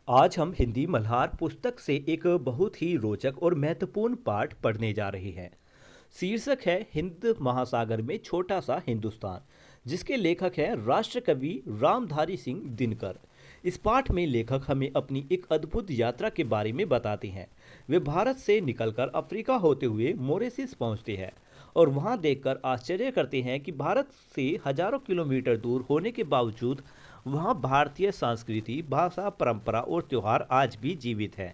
आज हम हिंदी मल्हार पुस्तक से एक बहुत ही रोचक और महत्वपूर्ण पाठ पढ़ने जा रहे हैं। शीर्षक है हिंद महासागर में छोटा सा हिंदुस्तान, जिसके लेखक हैं राष्ट्र कवि रामधारी सिंह दिनकर। इस पाठ में लेखक हमें अपनी एक अद्भुत यात्रा के बारे में बताते हैं। वे भारत से निकलकर अफ्रीका होते हुए मोरेसिस पहुंचते हैं और वहां देखकर आश्चर्य करते हैं कि भारत से हजारों किलोमीटर दूर होने के बावजूद वहाँ भारतीय संस्कृति, भाषा, परंपरा और त्यौहार आज भी जीवित है।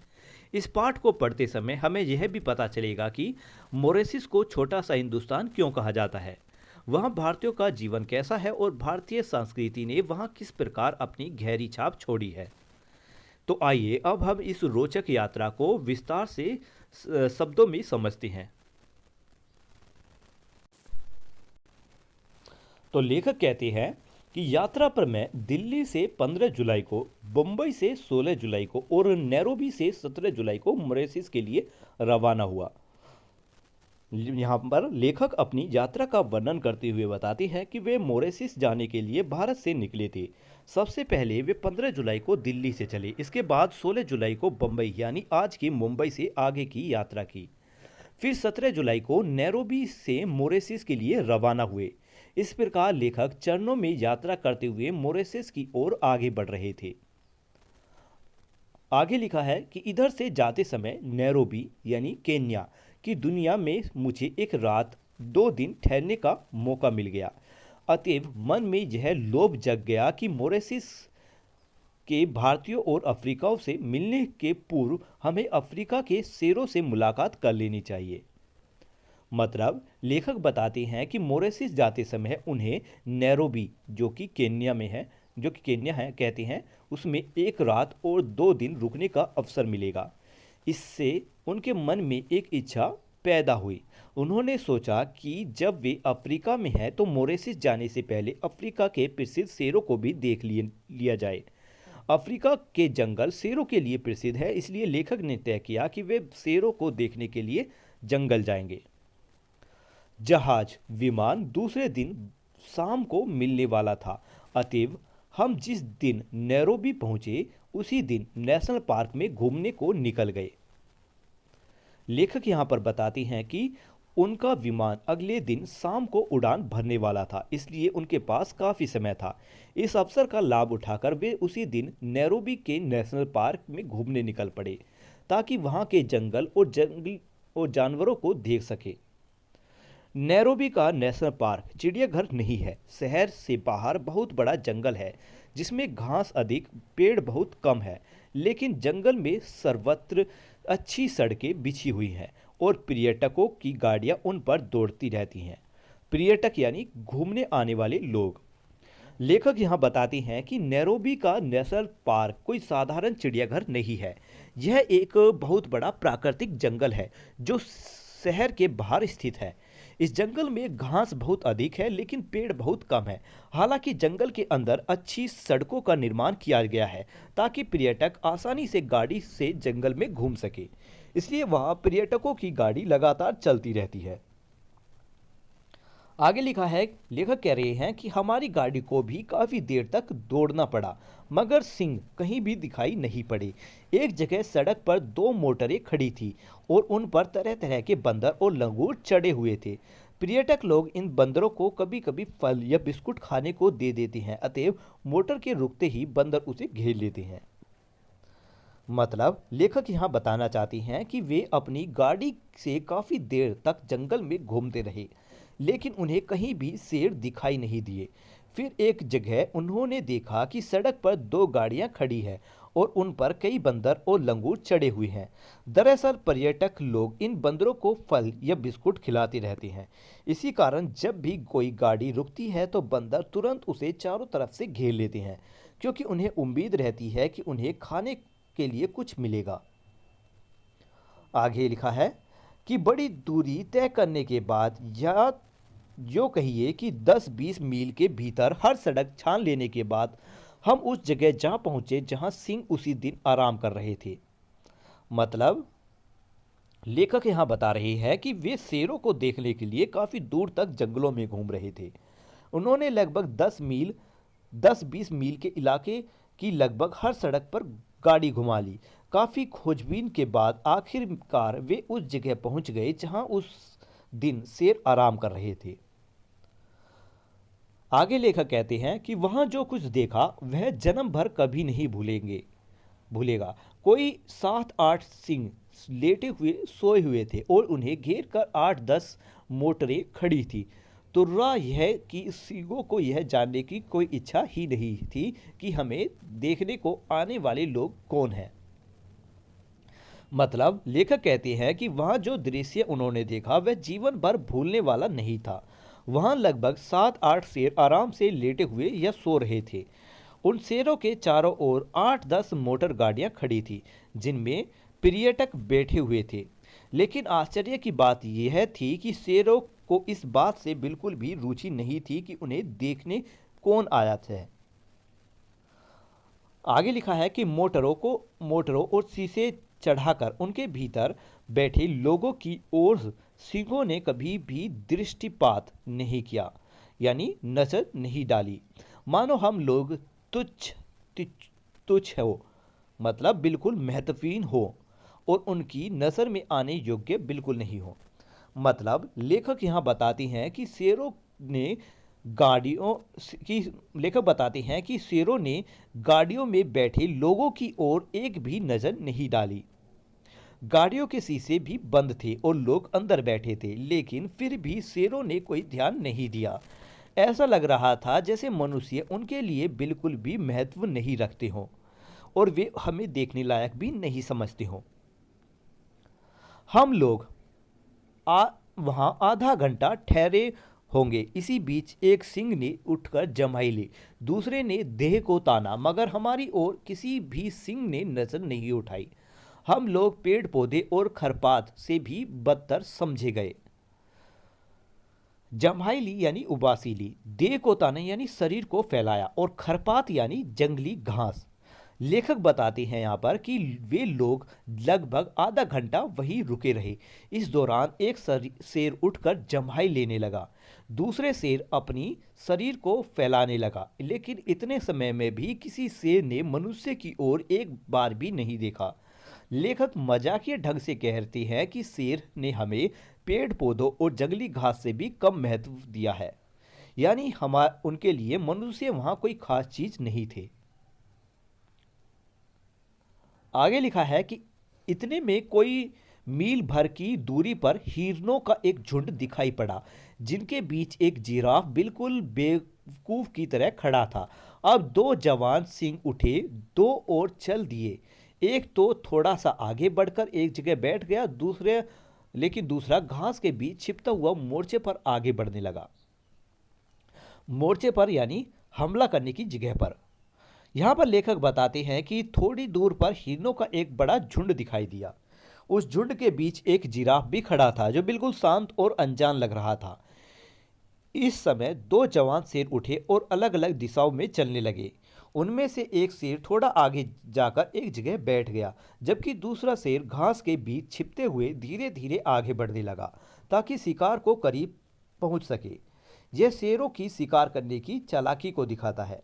इस पाठ को पढ़ते समय हमें यह भी पता चलेगा कि मोरेसिस को छोटा सा हिंदुस्तान क्यों कहा जाता है, वहाँ भारतीयों का जीवन कैसा है और भारतीय संस्कृति ने वहाँ किस प्रकार अपनी गहरी छाप छोड़ी है। तो आइए अब हम इस रोचक यात्रा को विस्तार से शब्दों में समझते हैं। तो लेखक कहते हैं कि यात्रा पर मैं दिल्ली से 15 जुलाई को, बम्बई से 16 जुलाई को और नैरोबी से 17 जुलाई को मॉरिशस के लिए रवाना हुआ। यहाँ पर लेखक अपनी यात्रा का वर्णन करते हुए बताते हैं कि वे मॉरिशस जाने के लिए भारत से निकले थे। सबसे पहले वे 15 जुलाई को दिल्ली से चले, इसके बाद 16 जुलाई को बम्बई यानी आज की मुंबई से आगे की यात्रा की। फिर 17 जुलाई को नैरोबी से मॉरिशस के लिए रवाना हुए। इस प्रकार लेखक चरणों में यात्रा करते हुए मॉरिशस की ओर आगे बढ़ रहे थे। आगे लिखा है कि इधर से जाते समय नैरोबी यानी केन्या की दुनिया में मुझे एक रात 2 दिन ठहरने का मौका मिल गया। अतएव मन में यह लोभ जग गया कि मॉरिशस के भारतीयों और अफ्रीकाओं से मिलने के पूर्व हमें अफ्रीका के शेरों से मुलाकात कर लेनी चाहिए। मतलब लेखक बताते हैं कि मॉरिशस जाते समय उन्हें नैरोबी जो कि केन्या है कहते हैं, उसमें एक रात और 2 दिन रुकने का अवसर मिलेगा। इससे उनके मन में एक इच्छा पैदा हुई। उन्होंने सोचा कि जब वे अफ्रीका में हैं तो मॉरिशस जाने से पहले अफ्रीका के प्रसिद्ध शेरों को भी देख लिया जाए। अफ्रीका के जंगल शेरों के लिए प्रसिद्ध है, इसलिए लेखक ने तय किया कि वे शेरों को देखने के लिए जंगल जाएंगे। जहाज विमान दूसरे दिन शाम को मिलने वाला था। अतएव हम जिस दिन नैरोबी पहुंचे उसी दिन नेशनल पार्क में घूमने को निकल गए। लेखक यहां पर बताते हैं कि उनका विमान अगले दिन शाम को उड़ान भरने वाला था, इसलिए उनके पास काफ़ी समय था। इस अवसर का लाभ उठाकर वे उसी दिन नैरोबी के नेशनल पार्क में घूमने निकल पड़े ताकि वहां के जंगल और जानवरों को देख सके। नैरोबी का नेशनल पार्क चिड़ियाघर नहीं है, शहर से बाहर बहुत बड़ा जंगल है जिसमें घास अधिक, पेड़ बहुत कम है, लेकिन जंगल में सर्वत्र अच्छी सड़कें बिछी हुई हैं और पर्यटकों की गाड़ियां उन पर दौड़ती रहती हैं। पर्यटक यानी घूमने आने वाले लोग। लेखक यहाँ बताते हैं कि नैरोबी का नेशनल पार्क कोई साधारण चिड़ियाघर नहीं है। यह एक बहुत बड़ा प्राकृतिक जंगल है जो शहर के बाहर स्थित है। इस जंगल में घास बहुत अधिक है लेकिन पेड़ बहुत कम है। हालांकि जंगल के अंदर अच्छी सड़कों का निर्माण किया गया है ताकि पर्यटक आसानी से गाड़ी से जंगल में घूम सके, इसलिए वहां पर्यटकों की गाड़ी लगातार चलती रहती है। आगे लिखा है, लेखक कह रहे हैं कि हमारी गाड़ी को भी काफ़ी देर तक दौड़ना पड़ा मगर सिंह कहीं भी दिखाई नहीं पड़े। एक जगह सड़क पर 2 मोटरें खड़ी थी और उन पर तरह तरह के बंदर और लंगूर चढ़े हुए थे। पर्यटक लोग इन बंदरों को कभी कभी फल या बिस्कुट खाने को दे देते हैं, अतएव मोटर के रुकते ही बंदर उसे घेर लेते हैं। मतलब लेखक यहाँ बताना चाहती हैं कि वे अपनी गाड़ी से काफ़ी देर तक जंगल में घूमते रहे लेकिन उन्हें कहीं भी शेर दिखाई नहीं दिए। फिर एक जगह उन्होंने देखा कि सड़क पर 2 गाड़ियां खड़ी हैं और उन पर कई बंदर और लंगूर चढ़े हुए हैं। दरअसल पर्यटक लोग इन बंदरों को फल या बिस्कुट खिलाते रहते हैं। इसी कारण जब भी कोई गाड़ी रुकती है तो बंदर तुरंत उसे चारों तरफ से घेर लेते हैं क्योंकि उन्हें उम्मीद रहती है कि उन्हें खाने के लिए कुछ मिलेगा। आगे लिखा है कि बड़ी दूरी तय करने के बाद या जो कहिए कि 10-20 मील के भीतर हर सड़क छान लेने के बाद हम उस जगह जा पहुंचे जहां सिंह उसी दिन आराम कर रहे थे। मतलब लेखक यहां बता रहे हैं कि वे शेरों को देखने के लिए काफ़ी दूर तक जंगलों में घूम रहे थे। उन्होंने लगभग 10-20 मील के इलाके की लगभग हर सड़क पर गाड़ी घुमा ली। काफ़ी खोजबीन के बाद आखिरकार वे उस जगह पहुंच गए जहां उस दिन शेर आराम कर रहे थे। आगे लेखक कहते हैं कि वहां जो कुछ देखा वह जन्म भर कभी नहीं भूलेगा। कोई 7-8 सिंह लेटे हुए सोए हुए थे और उन्हें घेर कर 8-10 मोटरें खड़ी थी। तुर्रा यह कि सिंहों को यह जानने की कोई इच्छा ही नहीं थी कि हमें देखने को आने वाले लोग कौन हैं। मतलब लेखक कहते हैं कि वहां जो दृश्य उन्होंने देखा वह जीवन भर भूलने वाला नहीं था। वहां लगभग 7-8 शेर आराम से लेटे हुए या सो रहे थे। उन शेरों के चारों ओर 8-10 मोटर गाड़ियां खड़ी थी जिनमें पर्यटक बैठे हुए थे। लेकिन आश्चर्य की बात यह थी कि शेरों को इस बात से बिल्कुल भी रुचि नहीं थी कि उन्हें देखने कौन आया था। आगे लिखा है कि मोटरों और शीशे चढ़ाकर उनके भीतर बैठे लोगों की ओर सिंहों ने कभी भी दृष्टिपात नहीं किया, यानी नजर नहीं डाली। मानो हम लोग तुच्छ तुच्छ तुच्छ हो, मतलब बिल्कुल महत्वहीन हो और उनकी नज़र में आने योग्य बिल्कुल नहीं हो। मतलब लेखक यहाँ बताती हैं कि ने गाड़ियों की लेखक बताते हैं कि शेरों ने गाड़ियों में बैठे लोगों की ओर एक भी नज़र नहीं डाली। गाड़ियों के शीशे भी बंद थे और लोग अंदर बैठे थे, लेकिन फिर भी शेरों ने कोई ध्यान नहीं दिया। ऐसा लग रहा था जैसे मनुष्य उनके लिए बिल्कुल भी महत्व नहीं रखते हों और वे हमें देखने लायक भी नहीं समझते हों। हम लोग वहां आधा घंटा ठहरे होंगे। इसी बीच एक सिंह ने उठकर जम्हाई ली, दूसरे ने देह को ताना, मगर हमारी ओर किसी भी सिंह ने नजर नहीं उठाई। हम लोग पेड़ पौधे और खरपात से भी बदतर समझे गए। जम्हाई ली यानी उबासी ली, देह को ताना यानी शरीर को फैलाया और खरपात यानी जंगली घास। लेखक बताते हैं यहाँ पर कि वे लोग लगभग आधा घंटा वहीं रुके रहे। इस दौरान एक शेर उठकर जम्हाई लेने लगा, दूसरे शेर अपनी शरीर को फैलाने लगा, लेकिन इतने समय में भी किसी शेर ने मनुष्य की ओर एक बार भी नहीं देखा। लेखक मजाकिया ढंग से कहते हैं कि शेर ने हमें पेड़ पौधों और जंगली घास से भी कम महत्व दिया है, यानी उनके लिए मनुष्य वहां कोई खास चीज नहीं थे। आगे लिखा है कि इतने में कोई मील भर की दूरी पर हिरणों का एक झुंड दिखाई पड़ा, जिनके बीच एक जिराफ बिल्कुल बेवकूफ की तरह खड़ा था। अब दो जवान सिंह उठे, दो और चल दिए। एक तो थोड़ा सा आगे बढ़कर एक जगह बैठ गया, लेकिन दूसरा घास के बीच छिपता हुआ मोर्चे पर आगे बढ़ने लगा। मोर्चे पर यानी हमला करने की जगह पर। यहां पर लेखक बताते हैं कि थोड़ी दूर पर हिरणों का एक बड़ा झुंड दिखाई दिया। उस झुंड के बीच एक जिराफ भी खड़ा था जो बिल्कुल शांत और अनजान लग रहा था। इस समय दो जवान शेर उठे और अलग अलग दिशाओं में चलने लगे। उनमें से एक शेर थोड़ा आगे जाकर एक जगह बैठ गया, जबकि दूसरा शेर घास के बीच छिपते हुए धीरे धीरे आगे बढ़ने लगा ताकि शिकार को करीब पहुंच सके। यह शेरों की शिकार करने की चालाकी को दिखाता है।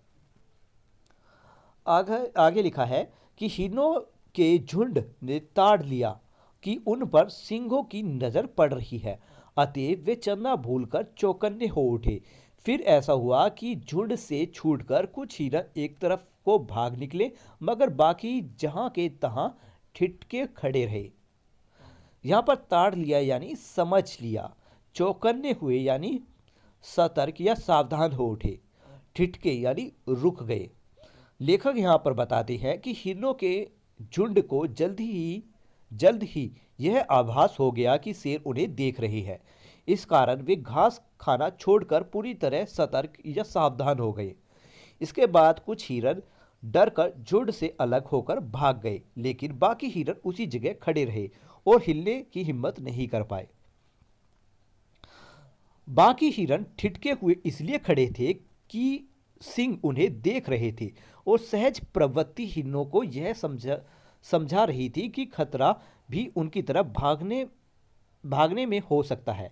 आगे लिखा है कि हिरणों के झुंड ने ताड़ लिया कि उन पर सिंहों की नजर पड़ रही है, अतएव वे चलना भूलकर चौकन्ने हो उठे। फिर ऐसा हुआ कि झुंड से छूटकर कुछ हिरण एक तरफ को भाग निकले, मगर बाकी जहां के तहां ठिठके खड़े रहे। यहां पर ताड़ लिया यानी समझ लिया, चौकन्ने हुए यानी सतर्क या सावधान हो उठे, ठिठके यानी रुक गए। लेखक यहाँ पर बताते हैं कि हिरणों के झुंड को जल्द ही यह आभास हो गया कि शेर उन्हें देख रहे हैं। इस कारण वे घास खाना छोड़कर पूरी तरह सतर्क या सावधान हो गए। इसके बाद कुछ हिरण डर कर झुंड से अलग होकर भाग गए, लेकिन बाकी हिरण उसी जगह खड़े रहे और हिलने की हिम्मत नहीं कर पाए। बाकी हिरण ठिठके हुए इसलिए खड़े थे कि सिंह उन्हें देख रहे थे और सहज प्रवृत्ति हिरणों को यह समझा रही थी कि खतरा भी उनकी तरफ भागने में हो सकता है।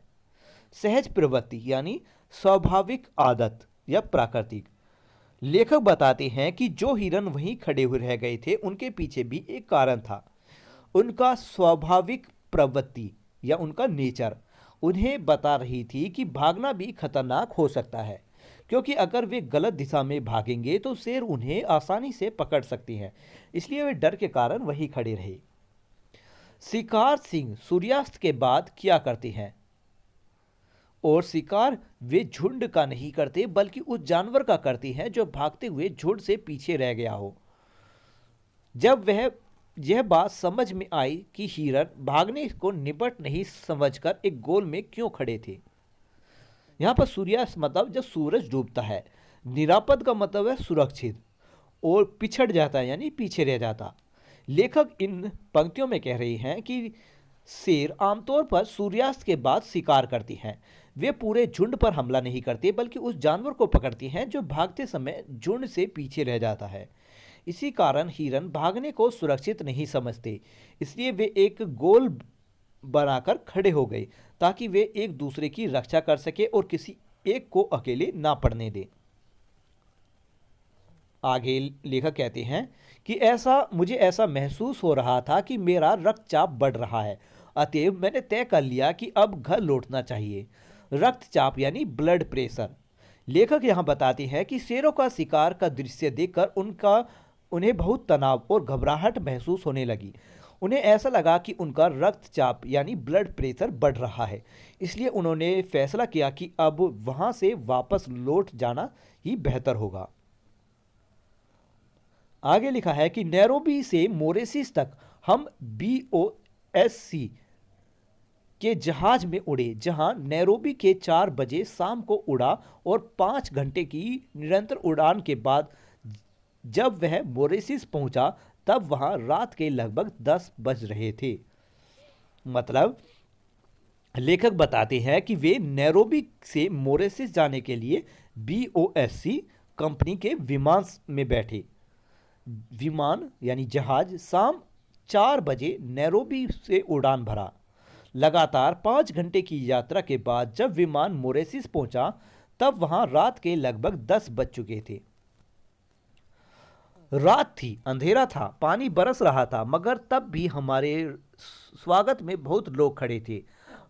सहज प्रवृत्ति यानी स्वाभाविक आदत या प्राकृतिक। लेखक बताते हैं कि जो हिरन वहीं खड़े हुए रह गए थे उनके पीछे भी एक कारण था। उनका स्वाभाविक प्रवृत्ति या उनका नेचर उन्हें बता रही थी कि भागना भी खतरनाक हो सकता है, क्योंकि अगर वे गलत दिशा में भागेंगे तो शेर उन्हें आसानी से पकड़ सकती हैं। इसलिए वे डर के कारण वहीं खड़े रहे। शिकार सिंह सूर्यास्त के बाद क्या करते हैं? और शिकार वे झुंड का नहीं करते बल्कि उस जानवर का करते हैं जो भागते हुए झुंड से पीछे रह गया हो। जब वह यह बात समझ में आई कि हिरन भागने को निपट नहीं समझकर एक गोल में क्यों खड़े थे। यहाँ पर सूर्यास्त मतलब जब सूरज डूबता है, निरापद का मतलब है सुरक्षित, और पिछड़ जाता है यानी पीछे रह जाता। लेखक इन पंक्तियों में कह रही हैं कि शेर आमतौर पर सूर्यास्त के बाद शिकार करती हैं। वे पूरे झुंड पर हमला नहीं करती बल्कि उस जानवर को पकड़ती हैं जो भागते समय झुंड से पीछे रह जाता है। इसी कारण हिरन भागने को सुरक्षित नहीं समझते, इसलिए वे एक गोल बनाकर खड़े हो गए ताकि वे एक दूसरे की रक्षा कर सके और किसी एक को अकेले ना पड़ने दे। आगे लेखक कहते हैं कि मुझे ऐसा महसूस हो रहा था कि मेरा रक्तचाप बढ़ रहा है, अतएव मैंने तय कर लिया कि अब घर लौटना चाहिए। रक्तचाप यानी ब्लड प्रेशर। लेखक यहाँ बताते हैं कि शेरों का शिकार का दृश्य देखकर उन्हें बहुत तनाव और घबराहट महसूस होने लगी। उन्हें ऐसा लगा कि उनका रक्तचाप यानी ब्लड प्रेशर बढ़ रहा है, इसलिए उन्होंने फैसला किया कि अब वहां से वापस लौट जाना ही बेहतर होगा। आगे लिखा है कि नैरोबी से मोरेसिस तक हम BOSC के जहाज में उड़े, जहां नैरोबी के 4 बजे शाम को उड़ा और 5 घंटे की निरंतर उड़ान के बाद जब वह मोरेसिस पहुंचा तब वहां रात के लगभग 10 बज रहे थे। मतलब लेखक बताते हैं कि वे नैरोबी से मोरेसिस जाने के लिए BOSC कंपनी के विमान में बैठे। विमान यानी जहाज शाम 4 बजे नैरोबी से उड़ान भरा। लगातार 5 घंटे की यात्रा के बाद जब विमान मोरेसिस पहुंचा तब वहां रात के लगभग 10 बज चुके थे। रात थी, अंधेरा था, पानी बरस रहा था, मगर तब भी हमारे स्वागत में बहुत लोग खड़े थे।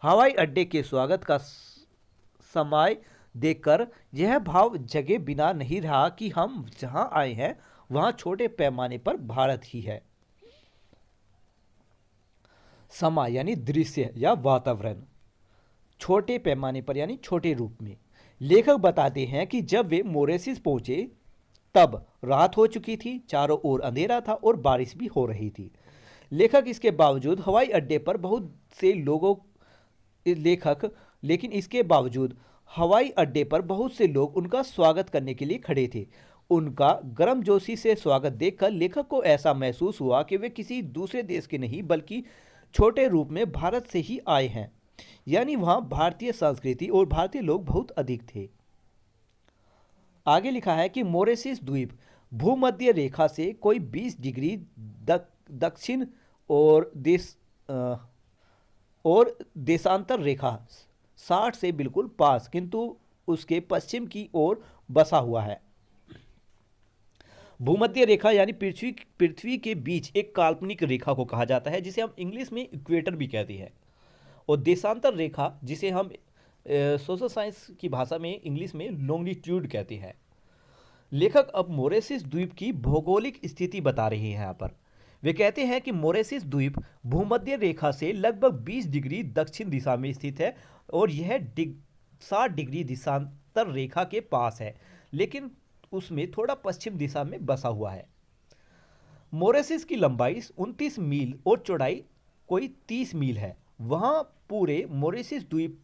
हवाई अड्डे के स्वागत का समय देखकर यह भाव जगे बिना नहीं रहा कि हम जहां आए हैं वहां छोटे पैमाने पर भारत ही है। समा यानी दृश्य या वातावरण, छोटे पैमाने पर यानी छोटे रूप में। लेखक बताते हैं कि जब वे मोरेसिस पहुंचे तब रात हो चुकी थी, चारों ओर अंधेरा था और बारिश भी हो रही थी। लेखक इसके बावजूद हवाई अड्डे पर बहुत से लोगों लेखक लेकिन इसके बावजूद हवाई अड्डे पर बहुत से लोग उनका स्वागत करने के लिए खड़े थे। उनका गर्मजोशी से स्वागत देखकर लेखक को ऐसा महसूस हुआ कि वे किसी दूसरे देश के नहीं बल्कि छोटे रूप में भारत से ही आए हैं, यानी वहां भारतीय संस्कृति और भारतीय लोग बहुत अधिक थे। आगे लिखा है कि मोरेसिस द्वीप भूमध्य रेखा से कोई 20 डिग्री दक्षिण और देशांतर रेखा 60 से बिल्कुल पास, किंतु उसके पश्चिम की ओर बसा हुआ है। भूमध्य रेखा यानी पृथ्वी के बीच एक काल्पनिक रेखा को कहा जाता है, जिसे हम इंग्लिश में इक्वेटर भी कहते हैं। और देशांतर रेखा जिसे हम सोशल साइंस की भाषा में इंग्लिश में लॉन्गिट्यूड कहते हैं। लेखक अब मोरेसिस द्वीप की भौगोलिक स्थिति बता रहे हैं। यहाँ पर वे कहते हैं कि मोरेसिस द्वीप भूमध्य रेखा से लगभग 20 डिग्री दक्षिण दिशा में स्थित है और यह 60 डिग्री देशांतर रेखा के पास है, लेकिन उसमें थोड़ा पश्चिम दिशा में बसा हुआ है। मोरेसिस की लंबाई 29 मील और चौड़ाई कोई 30 मील है। वहां पूरे मोरेसिस द्वीप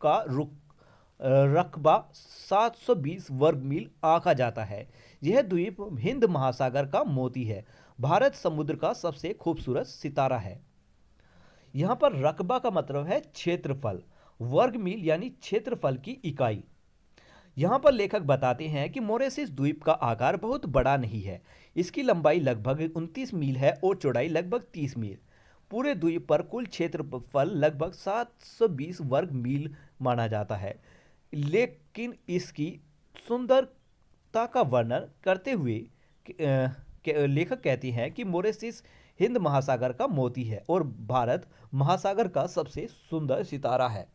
का रकबा 720 वर्ग मील आंका जाता है। यह द्वीप हिंद महासागर का मोती है, भारत समुद्र का सबसे खूबसूरत सितारा है। यहां पर रकबा का मतलब है क्षेत्रफल, वर्ग मील यानी क्षेत्रफल की इकाई। यहां पर लेखक बताते हैं कि मोरेसिस द्वीप का आकार बहुत बड़ा नहीं है। इसकी लंबाई लगभग 29 मील है और चौड़ाई लगभग 30 मील। पूरे द्वीप पर कुल क्षेत्रफल लगभग 720 वर्ग मील माना जाता है, लेकिन इसकी सुंदर विविधता का वर्णन करते हुए लेखक कहती हैं कि मॉरिशस हिंद महासागर का मोती है और भारत महासागर का सबसे सुंदर सितारा है।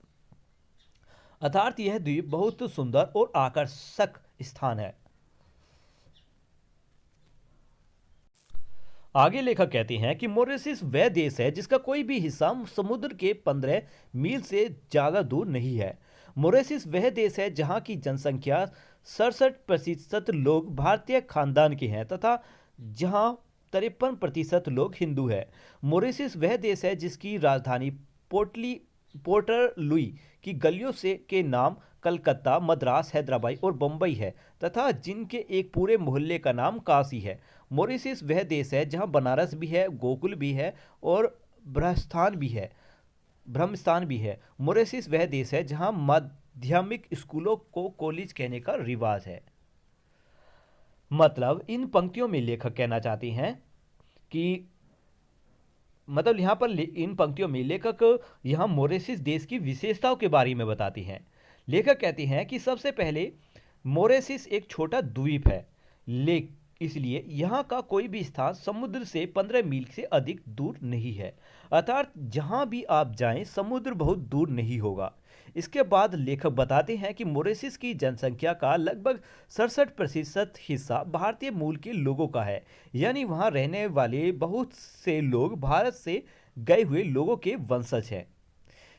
अर्थात यह द्वीप बहुत सुंदर और आकर्षक स्थान है। आगे लेखक कहते हैं कि मॉरिशस वह देश है जिसका कोई भी हिस्सा समुद्र के 15 मील से ज़्यादा दूर नहीं है। मॉरिशस वह देश है जहां की जनसंख्या 67% लोग भारतीय खानदान के हैं तथा जहां 53% लोग हिंदू हैं। मॉरिशस वह देश है जिसकी राजधानी पोर्टर लुई की गलियों से के नाम कलकत्ता, मद्रास, हैदराबाद और बम्बई है तथा जिनके एक पूरे मोहल्ले का नाम काशी है। मॉरिशस वह देश है जहां बनारस भी है, गोकुल भी है और ब्रह्मस्थान भी है। मॉरिशस वह देश है जहां माध्यमिक स्कूलों को कॉलेज कहने का रिवाज है। मतलब इन पंक्तियों में लेखक कहना चाहते हैं कि मतलब यहाँ पर इन पंक्तियों में लेखक यहाँ मॉरिशस देश की विशेषताओं के बारे में बताती हैं। लेखक कहते हैं कि सबसे पहले मॉरिशस एक छोटा द्वीप है, इसलिए यहाँ का कोई भी स्थान समुद्र से 15 मील से अधिक दूर नहीं है। अर्थात जहाँ भी आप जाएं समुद्र बहुत दूर नहीं होगा। इसके बाद लेखक बताते हैं कि मॉरिशस की जनसंख्या का लगभग 67% हिस्सा भारतीय मूल के लोगों का है, यानी वहाँ रहने वाले बहुत से लोग भारत से गए हुए लोगों के वंशज हैं।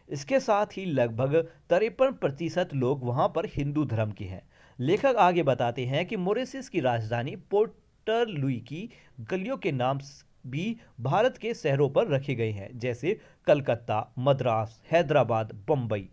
इसके साथ ही लगभग 53% लोग वहाँ पर हिंदू धर्म के हैं। लेखक आगे बताते हैं कि मॉरिशस की राजधानी पोर्ट लुई की गलियों के नाम भी भारत के शहरों पर रखे गए हैं, जैसे कलकत्ता, मद्रास, हैदराबाद, बम्बई।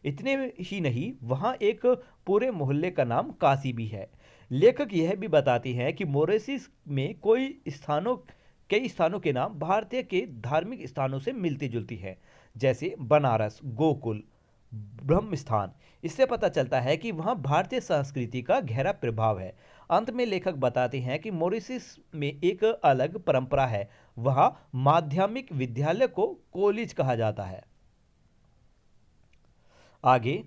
इतने ही नहीं, वहाँ एक पूरे मोहल्ले का नाम काशी भी है। लेखक यह भी बताते हैं कि मॉरिशस में कई स्थानों के नाम भारतीय के धार्मिक स्थानों से मिलती जुलती हैं, जैसे बनारस, गोकुल, ब्रह्मस्थान। इससे पता चलता है कि वहाँ भारतीय संस्कृति का गहरा प्रभाव है। अंत में लेखक बताते हैं कि मॉरिशस में एक अलग परंपरा है, वहाँ माध्यमिक विद्यालय को कॉलेज कहा जाता है। आगे,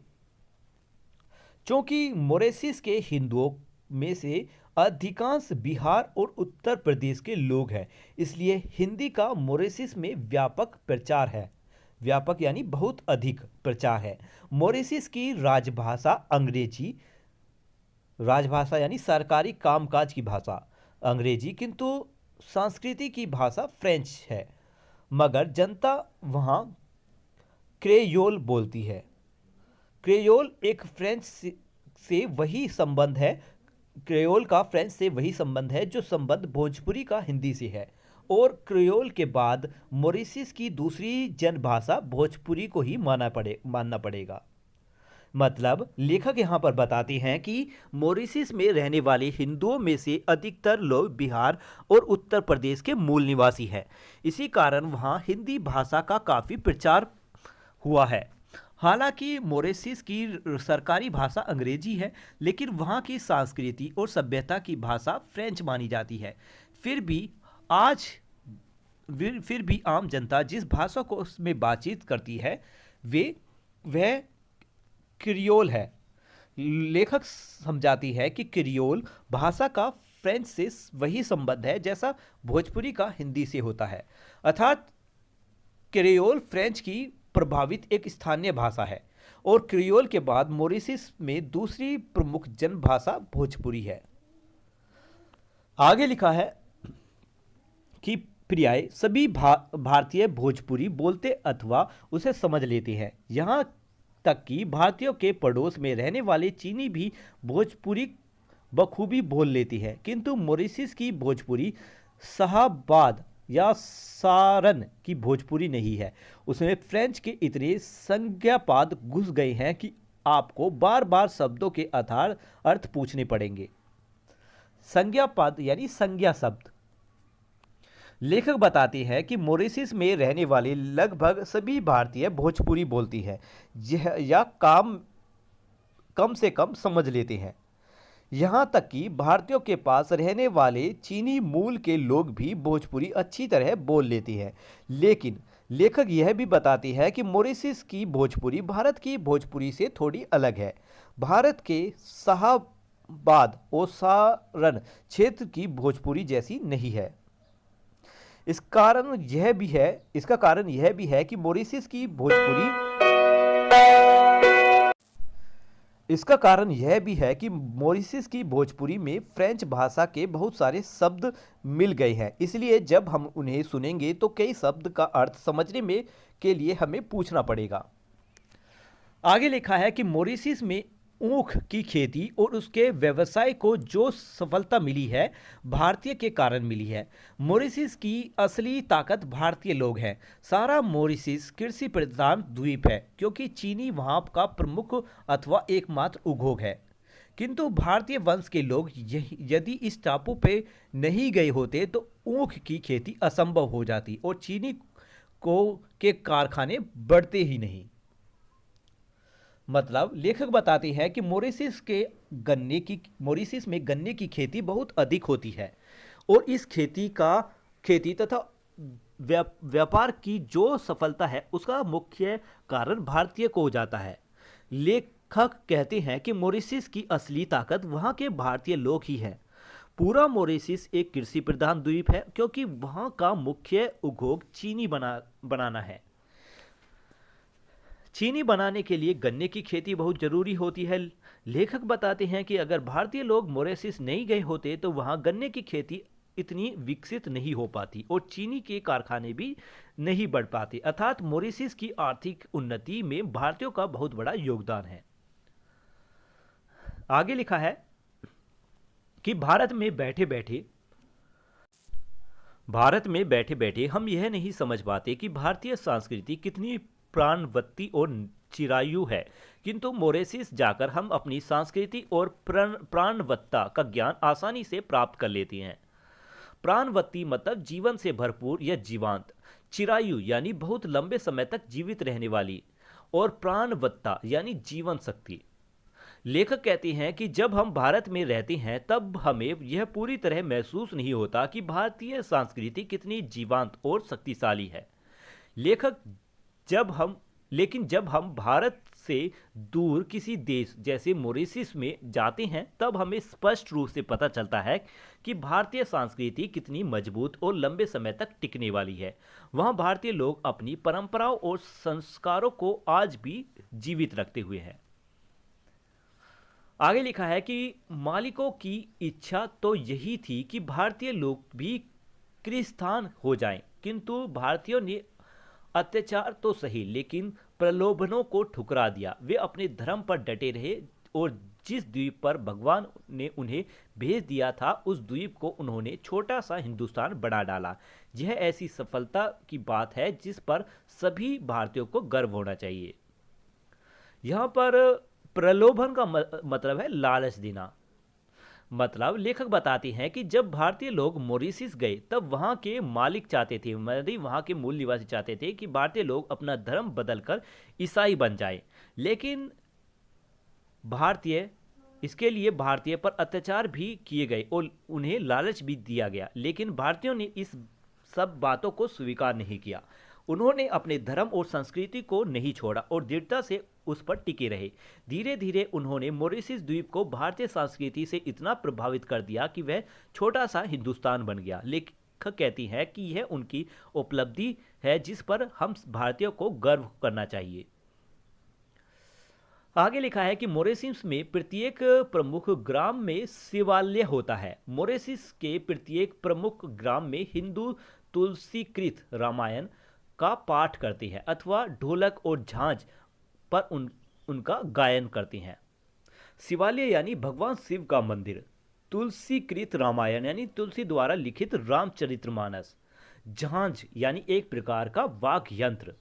चूंकि मॉरिशस के हिंदुओं में से अधिकांश बिहार और उत्तर प्रदेश के लोग हैं, इसलिए हिंदी का मॉरिशस में व्यापक प्रचार है। व्यापक यानी बहुत अधिक प्रचार है। मॉरिशस की राजभाषा अंग्रेजी, राजभाषा यानी सरकारी कामकाज की भाषा अंग्रेजी, किंतु संस्कृति की भाषा फ्रेंच है, मगर जनता वहाँ क्रेयोल बोलती है। क्रेयोल एक फ्रेंच से वही संबंध है क्रेयोल का फ्रेंच से वही संबंध है जो संबंध भोजपुरी का हिंदी से है, और क्रेयोल के बाद मॉरिशस की दूसरी जनभाषा भोजपुरी को ही मानना पड़ेगा। मतलब लेखक यहाँ पर बताते हैं कि मॉरिशस में रहने वाले हिंदुओं में से अधिकतर लोग बिहार और उत्तर प्रदेश के मूल निवासी हैं। इसी कारण वहाँ हिंदी भाषा का काफ़ी प्रचार हुआ है। हालांकि मॉरिशस की सरकारी भाषा अंग्रेजी है, लेकिन वहाँ की संस्कृति और सभ्यता की भाषा फ्रेंच मानी जाती है। फिर भी आम जनता जिस भाषा को उसमें बातचीत करती है वह क्रियोल है। लेखक समझाती है कि क्रियोल भाषा का फ्रेंच से वही संबंध है जैसा भोजपुरी का हिंदी से होता है। अर्थात क्रियोल फ्रेंच की प्रभावित एक स्थानीय भाषा है और क्रियोल के बाद मॉरिशस में दूसरी प्रमुख जनभाषा भोजपुरी है। आगे लिखा है कि प्रियाय सभी भारतीय भोजपुरी बोलते अथवा उसे समझ लेते हैं। यहाँ तक कि भारतीयों के पड़ोस में रहने वाले चीनी भी भोजपुरी बखूबी बोल लेती है, किंतु मॉरिशस की भोजपुरी शाहबाद या सारन की भोजपुरी नहीं है। उसमें फ्रेंच के इतने संज्ञापद घुस गए हैं कि आपको बार बार शब्दों के अर्थ पूछने पड़ेंगे। संज्ञापद यानी संज्ञा शब्द। लेखक बताते हैं कि मॉरिशस में रहने वाले लगभग सभी भारतीय भोजपुरी बोलती हैं या कम से कम समझ लेते हैं। यहाँ तक कि भारतीयों के पास रहने वाले चीनी मूल के लोग भी भोजपुरी अच्छी तरह बोल लेते हैं। लेकिन लेखक यह भी बताते हैं कि मॉरिशस की भोजपुरी भारत की भोजपुरी से थोड़ी अलग है। भारत के बाद ओसारन क्षेत्र की भोजपुरी जैसी नहीं है। इसका कारण यह भी है कि मॉरिशस की भोजपुरी में फ्रेंच भाषा के बहुत सारे शब्द मिल गए हैं, इसलिए जब हम उन्हें सुनेंगे तो कई शब्द का अर्थ समझने में के लिए हमें पूछना पड़ेगा। आगे लिखा है कि मॉरिशस में ऊख की खेती और उसके व्यवसाय को जो सफलता मिली है, भारतीय के कारण मिली है। मॉरिशस की असली ताकत भारतीय लोग हैं। सारा मॉरिशस कृषि प्रधान द्वीप है क्योंकि चीनी वहाँ का प्रमुख अथवा एकमात्र उद्योग है। किंतु भारतीय वंश के लोग यदि इस टापू पे नहीं गए होते तो ऊख की खेती असंभव हो जाती और चीनी को के कारखाने बढ़ते ही नहीं। मतलब लेखक बताते हैं कि मॉरिशस में गन्ने की खेती बहुत अधिक होती है और इस खेती तथा व्यापार की जो सफलता है उसका मुख्य कारण भारतीय को हो जाता है। लेखक कहते हैं कि मॉरिशस की असली ताकत वहाँ के भारतीय लोग ही हैं। पूरा मॉरिशस एक कृषि प्रधान द्वीप है क्योंकि वहाँ का मुख्य उद्योग चीनी बनाना है। चीनी बनाने के लिए गन्ने की खेती बहुत जरूरी होती है। लेखक बताते हैं कि अगर भारतीय लोग मॉरिशस नहीं गए होते तो वहां गन्ने की खेती इतनी विकसित नहीं हो पाती और चीनी के कारखाने भी नहीं बढ़ पाते, अर्थात मॉरिशस की आर्थिक उन्नति में भारतीयों का बहुत बड़ा योगदान है। आगे लिखा है कि भारत में बैठे बैठे हम यह नहीं समझ पाते कि भारतीय संस्कृति कितनी प्राणवत्ती और चिरायु है, किंतु मॉरिशस जाकर हम अपनी संस्कृति और प्राणवत्ता का ज्ञान आसानी से प्राप्त कर लेते हैं। प्राणवत्ती मतलब जीवन से भरपूर या जीवांत, चिरायु यानी बहुत लंबे समय तक जीवित रहने वाली, और प्राणवत्ता यानी जीवन शक्ति। लेखक कहते हैं कि जब हम भारत में रहते हैं तब हमें यह पूरी तरह महसूस नहीं होता कि भारतीय संस्कृति कितनी जीवंत और शक्तिशाली है। लेकिन जब हम भारत से दूर किसी देश जैसे मॉरिशस में जाते हैं तब हमें स्पष्ट रूप से पता चलता है कि भारतीय संस्कृति कितनी मजबूत और लंबे समय तक टिकने वाली है। वहाँ भारतीय लोग अपनी परंपराओं और संस्कारों को आज भी जीवित रखते हुए हैं। आगे लिखा है कि मालिकों की इच्छा तो यही थी कि भारतीय लोग भी क्रिस्तान हो जाएं, किंतु भारतीयों ने अत्याचार तो सही लेकिन प्रलोभनों को ठुकरा दिया। वे अपने धर्म पर डटे रहे और जिस द्वीप पर भगवान ने उन्हें भेज दिया था उस द्वीप को उन्होंने छोटा सा हिंदुस्तान बना डाला। यह ऐसी सफलता की बात है जिस पर सभी भारतीयों को गर्व होना चाहिए। यहाँ पर प्रलोभन का मतलब है लालच देना। मतलब लेखक बताते हैं कि जब भारतीय लोग मॉरिशस गए तब वहाँ के मालिक चाहते थे, मतलब वहाँ के मूल निवासी चाहते थे कि भारतीय लोग अपना धर्म बदलकर ईसाई बन जाए, लेकिन इसके लिए भारतीय पर अत्याचार भी किए गए और उन्हें लालच भी दिया गया, लेकिन भारतीयों ने इस सब बातों को स्वीकार नहीं किया। उन्होंने अपने धर्म और संस्कृति को नहीं छोड़ा और दृढ़ता से उस पर टिके रहे। धीरे धीरे उन्होंने मॉरिशस द्वीप को भारतीय संस्कृति से इतना प्रभावित कर दिया कि वह छोटा सा हिंदुस्तान बन गया। लेखक कहती है कि यह उनकी उपलब्धि है जिस पर हम भारतीयों को गर्व करना चाहिए। आगे लिखा है कि मॉरिशस में प्रत्येक प्रमुख ग्राम में शिवालय होता है। मॉरिशस के प्रत्येक प्रमुख ग्राम में हिंदू तुलसीकृत रामायण का पाठ करते हैं अथवा ढोलक और झांझ पर उनका गायन करते हैं। शिवालय यानी भगवान शिव का मंदिर, तुलसीकृत रामायण यानी तुलसी द्वारा लिखित रामचरितमानस, झांझ यानी एक प्रकार का वाद्य यंत्र।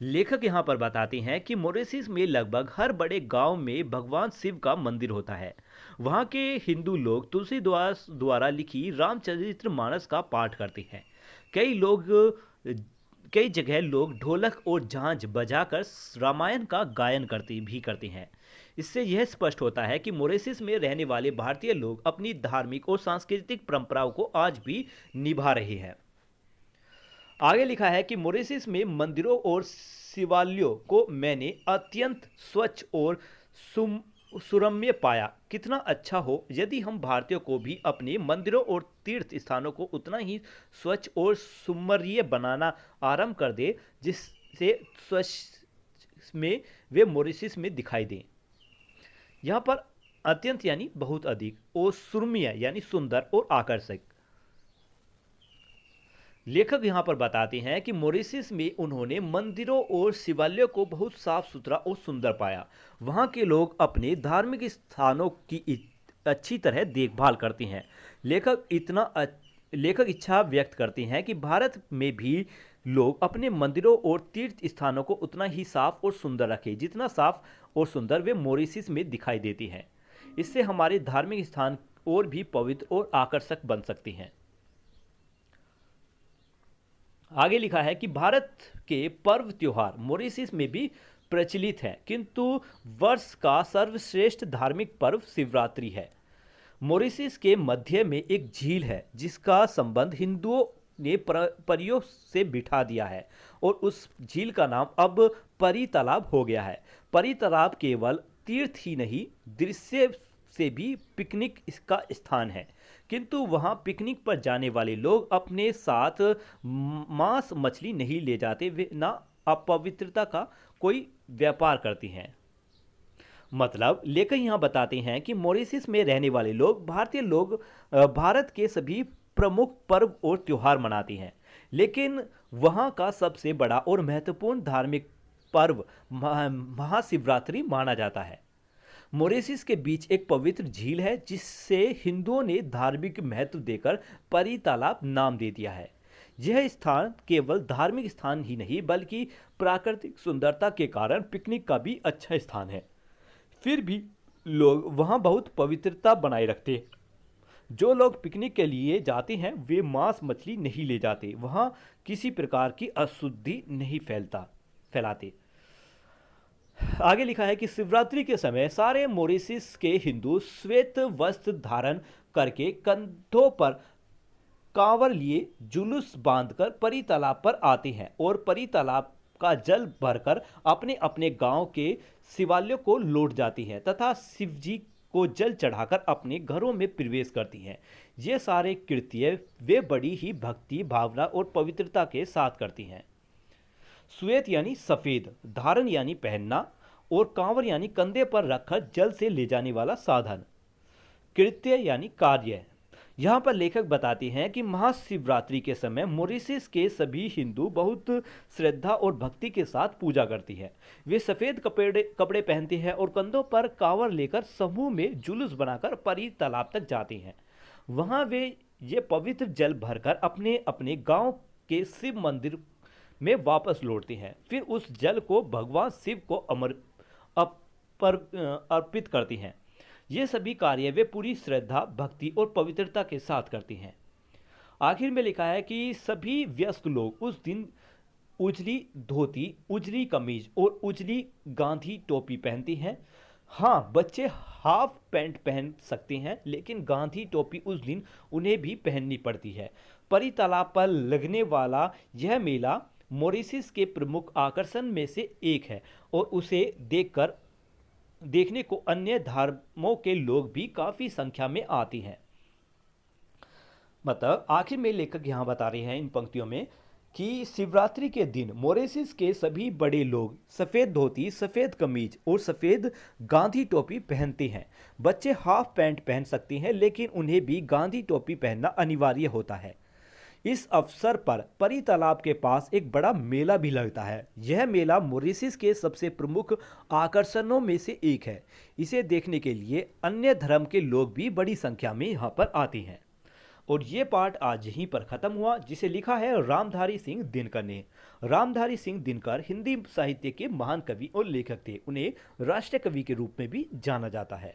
लेखक यहाँ पर बताते हैं कि मॉरिशस में लगभग हर बड़े गांव में भगवान शिव का मंदिर होता है। वहाँ के हिंदू लोग तुलसी द्वारा लिखी रामचरितमानस का पाठ करते हैं। कई जगह लोग ढोलक और झांझ बजाकर रामायण का गायन करते हैं। इससे यह स्पष्ट होता है कि मॉरिशस में रहने वाले भारतीय लोग अपनी धार्मिक और सांस्कृतिक परंपराओं को आज भी निभा रहे हैं। आगे लिखा है कि मॉरिशस में मंदिरों और शिवालयों को मैंने अत्यंत स्वच्छ और सुरम्य पाया। कितना अच्छा हो यदि हम भारतीयों को भी अपने मंदिरों और तीर्थ स्थानों को उतना ही स्वच्छ और सुमर्य बनाना आरंभ कर दे जिससे स्वच्छ में वे मॉरिशस में दिखाई दें। यहाँ पर अत्यंत यानी बहुत अधिक और सुरम्य यानी सुंदर और आकर्षक। लेखक यहाँ पर बताते हैं कि मॉरिशस में उन्होंने मंदिरों और शिवालयों को बहुत साफ सुथरा और सुंदर पाया। वहाँ के लोग अपने धार्मिक स्थानों की अच्छी तरह देखभाल करते हैं। लेखक इच्छा व्यक्त करते हैं कि भारत में भी लोग अपने मंदिरों और तीर्थ स्थानों को उतना ही साफ और सुंदर रखें जितना साफ और सुंदर वे मॉरिशस में दिखाई देती हैं। इससे हमारे धार्मिक स्थान और भी पवित्र और आकर्षक बन सकते हैं। आगे लिखा है कि भारत के पर्व त्योहार मॉरिशस में भी प्रचलित है, किंतु वर्ष का सर्वश्रेष्ठ धार्मिक पर्व शिवरात्रि है। मॉरिशस के मध्य में एक झील है जिसका संबंध हिंदुओं ने परियों से बिठा दिया है और उस झील का नाम अब परी तालाब हो गया है। परी तालाब केवल तीर्थ ही नहीं, दृश्य से भी पिकनिक इसका स्थान है, किंतु वहाँ पिकनिक पर जाने वाले लोग अपने साथ मांस मछली नहीं ले जाते, वे ना अपवित्रता का कोई व्यापार करती हैं। मतलब लेखक यहाँ बताते हैं कि मॉरिशस में रहने वाले लोग भारत के सभी प्रमुख पर्व और त्योहार मनाते हैं, लेकिन वहाँ का सबसे बड़ा और महत्वपूर्ण धार्मिक पर्व महाशिवरात्रि माना जाता है। मॉरिशस के बीच एक पवित्र झील है जिससे हिंदुओं ने धार्मिक महत्व देकर परी तालाब नाम दे दिया है। यह स्थान केवल धार्मिक स्थान ही नहीं बल्कि प्राकृतिक सुंदरता के कारण पिकनिक का भी अच्छा स्थान है। फिर भी लोग वहाँ बहुत पवित्रता बनाए रखते हैं। जो लोग पिकनिक के लिए जाते हैं वे मांस मछली नहीं ले जाते, वहाँ किसी प्रकार की अशुद्धि नहीं फैलाते। आगे लिखा है कि शिवरात्रि के समय सारे मॉरिशस के हिंदू श्वेत वस्त्र धारण करके कंधों पर कांवर लिए जुलूस बांधकर परी तालाब पर आते हैं और परी तालाब का जल भरकर अपने अपने गांव के शिवालयों को लौट जाती हैं तथा शिवजी को जल चढ़ाकर अपने घरों में प्रवेश करती हैं। ये सारे कृत्य वे बड़ी ही भक्ति भावना और पवित्रता के साथ करती हैं। श्वेत यानी सफेद, धारण यानी पहनना और कांवर यानी कंधे पर रखकर जल से ले जाने वाला साधन। कृत्य यानी कार्य। यहाँ पर लेखक बताते हैं कि महाशिवरात्रि के समय मॉरिशस के सभी हिंदू बहुत श्रद्धा और भक्ति के साथ पूजा करती है। वे सफ़ेद कपड़े पहनते हैं और कंधों पर कांवर लेकर समूह में जुलूस बनाकर परी तालाब तक जाते हैं। वहाँ वे ये पवित्र जल भरकर अपने अपने गांव के शिव मंदिर में वापस लौटते हैं। फिर उस जल को भगवान शिव को अर्पित करती हैं। ये सभी कार्य वे पूरी श्रद्धा भक्ति और पवित्रता के साथ करती हैं। आखिर में लिखा है कि सभी वयस्क लोग उस दिन उजली धोती, उजली कमीज और उजली गांधी टोपी पहनती हैं। हाँ, बच्चे हाफ पैंट पहन सकते हैं, लेकिन गांधी टोपी उस दिन उन्हें भी पहननी पड़ती है। परी तालाब पर लगने वाला यह मेला मॉरिशस के प्रमुख आकर्षण में से एक है और उसे देखने को अन्य धर्मों के लोग भी काफ़ी संख्या में आती हैं। मतलब आखिर में लेखक यहाँ बता रहे हैं इन पंक्तियों में कि शिवरात्रि के दिन मॉरिशस के सभी बड़े लोग सफ़ेद धोती, सफ़ेद कमीज और सफ़ेद गांधी टोपी पहनते हैं। बच्चे हाफ पैंट पहन सकते हैं, लेकिन उन्हें भी गांधी टोपी पहनना अनिवार्य होता है। इस अवसर पर परी तालाब के पास एक बड़ा मेला भी लगता है। यह मेला मॉरिशस के सबसे प्रमुख आकर्षणों में से एक है। इसे देखने के लिए अन्य धर्म के लोग भी बड़ी संख्या में यहाँ पर आते हैं। और ये पाठ आज यहीं पर ख़त्म हुआ, जिसे लिखा है रामधारी सिंह दिनकर ने। रामधारी सिंह दिनकर हिंदी साहित्य के महान कवि और लेखक थे। उन्हें राष्ट्रीय कवि के रूप में भी जाना जाता है।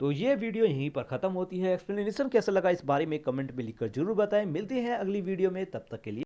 तो ये वीडियो यहीं पर ख़त्म होती है। एक्सप्लेनेशन कैसा लगा इस बारे में कमेंट में लिखकर जरूर बताएं। मिलते हैं अगली वीडियो में, तब तक के लिए